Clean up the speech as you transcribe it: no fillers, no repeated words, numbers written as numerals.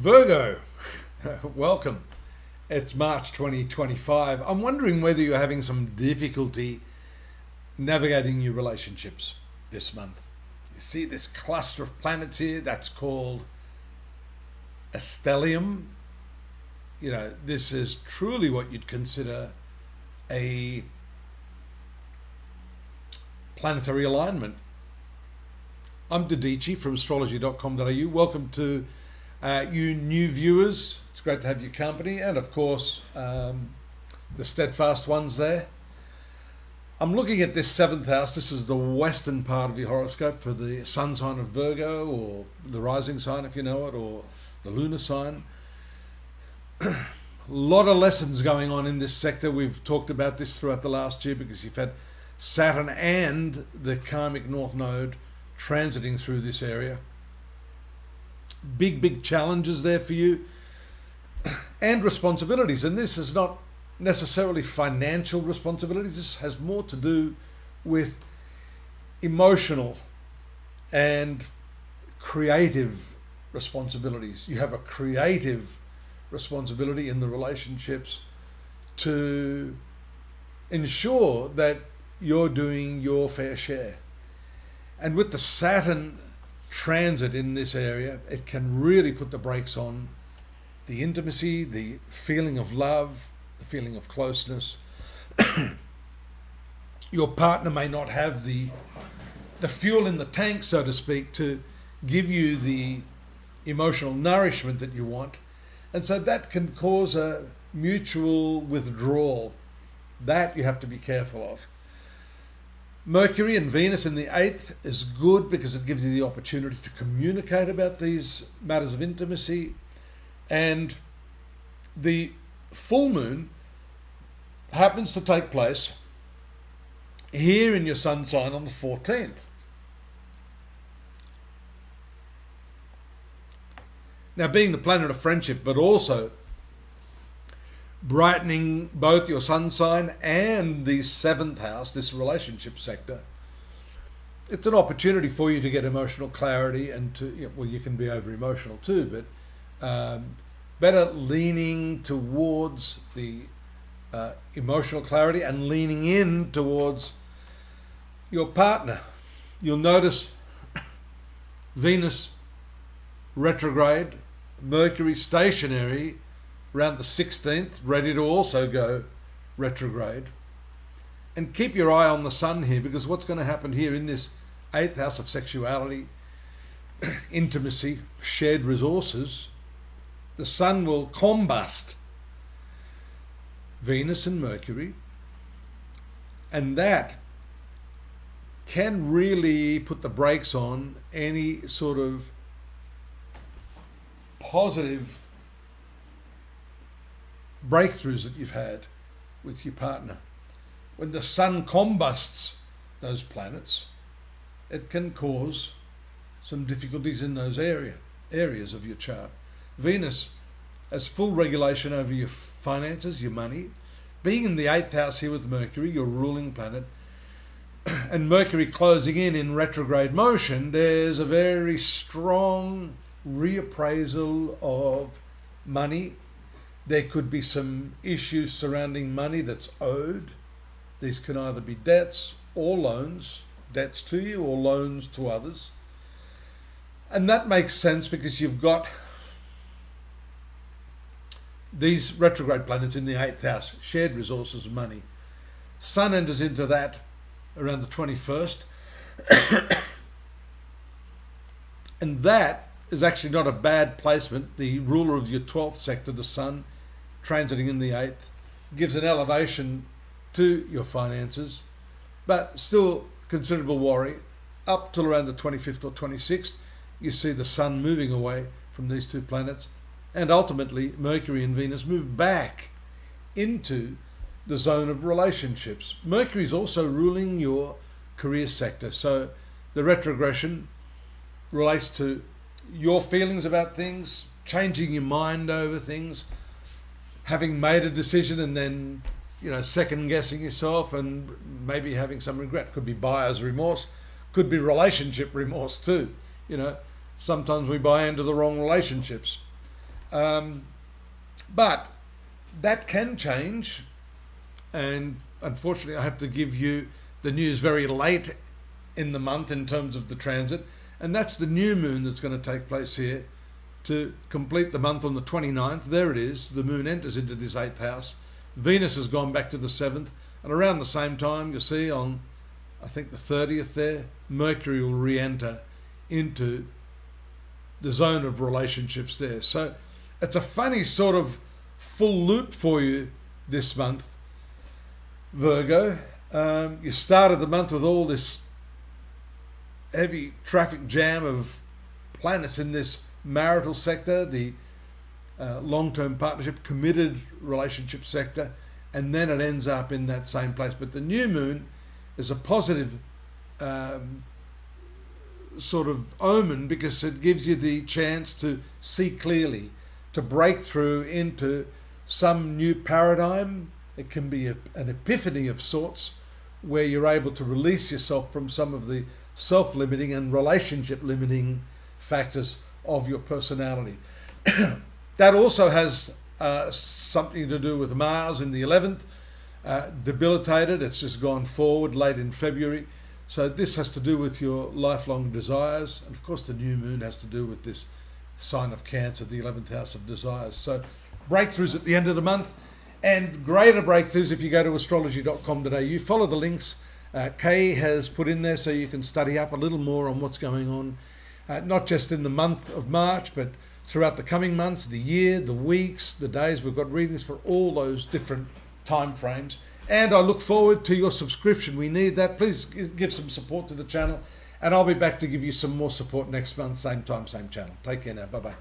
Virgo, welcome. It's March 2025. I'm wondering whether you're having some difficulty navigating your relationships this month. You see this cluster of planets here that's called a stellium. You know, this is truly what you'd consider a planetary alignment. I'm Dodici from astrology.com.au. Welcome to you new viewers. It's great to have your company, and of course the steadfast ones there. I'm looking at this 7th house. This is the western part of your horoscope for the sun sign of Virgo, or the rising sign if you know it, or the lunar sign. A lot of lessons going on in this sector. We've talked about this throughout the last year because you've had Saturn and the karmic north node transiting through this area. Big challenges there for you, and responsibilities. And this is not necessarily financial responsibilities. This has more to do with emotional and creative responsibilities. You have a creative responsibility in the relationships to ensure that you're doing your fair share. And with the Saturn transit in this area, it can really put the brakes on the intimacy, the feeling of love, the feeling of closeness. Your partner may not have the fuel in the tank, so to speak, to give you the emotional nourishment that you want. And so that can cause a mutual withdrawal. That you have to be careful of. Mercury and Venus in the 8th is good because it gives you the opportunity to communicate about these matters of intimacy. And the full moon happens to take place here in your sun sign on the 14th. Now, being the planet of friendship, but also brightening both your sun sign and the 7th house, this relationship sector, it's an opportunity for you to get emotional clarity and to, well, you can be over emotional too, but better leaning towards the emotional clarity and leaning in towards your partner. You'll notice Venus retrograde, Mercury stationary around the 16th, ready to also go retrograde. And keep your eye on the sun here, because what's going to happen here in this 8th house of sexuality, intimacy, shared resources, the sun will combust Venus and Mercury, and that can really put the brakes on any sort of positive breakthroughs that you've had with your partner. When the sun combusts those planets, it can cause some difficulties in those areas of your chart. Venus has full regulation over your finances, your money. Being in the 8th house here with Mercury, your ruling planet, and Mercury closing in retrograde motion, there's a very strong reappraisal of money. There could be some issues surrounding money that's owed. These can either be debts or loans, debts to you or loans to others. And that makes sense because you've got these retrograde planets in the 8th house, shared resources, money. Sun enters into that around the 21st. And that is actually not a bad placement. The ruler of your 12th sector, the sun, transiting in the 8th, gives an elevation to your finances, but still considerable worry. Up till around the 25th or 26th, you see the sun moving away from these two planets, and ultimately Mercury and Venus move back into the zone of relationships. Mercury is also ruling your career sector, so the retrogression relates to your feelings about things, changing your mind over things, having made a decision and then, second guessing yourself and maybe having some regret. Could be buyer's remorse, could be relationship remorse too. Sometimes we buy into the wrong relationships. But that can change, and unfortunately I have to give you the news very late in the month in terms of the transit, and that's the new moon that's going to take place here to complete the month on the 29th. There it is, the moon enters into this 8th house. Venus has gone back to the 7th, and around the same time, you'll see on, I think, the 30th there, Mercury will re-enter into the zone of relationships there. So it's a funny sort of full loop for you this month, Virgo. You started the month with all this heavy traffic jam of planets in this marital sector, the long-term partnership, committed relationship sector, and then it ends up in that same place. But the new moon is a positive sort of omen, because it gives you the chance to see clearly, to break through into some new paradigm. It can be an epiphany of sorts, where you're able to release yourself from some of the self-limiting and relationship-limiting factors of your personality. That also has something to do with Mars in the 11th, debilitated. It's just gone forward late in February. So this has to do with your lifelong desires. And of course the new moon has to do with this sign of Cancer, the 11th house of desires. So breakthroughs at the end of the month, and greater breakthroughs if you go to astrology.com today. You follow the links Kay has put in there so you can study up a little more on what's going on, not just in the month of March, but throughout the coming months, the year, the weeks, the days. We've got readings for all those different time frames. And I look forward to your subscription. We need that. Please give some support to the channel. And I'll be back to give you some more support next month, same time, same channel. Take care now. Bye-bye.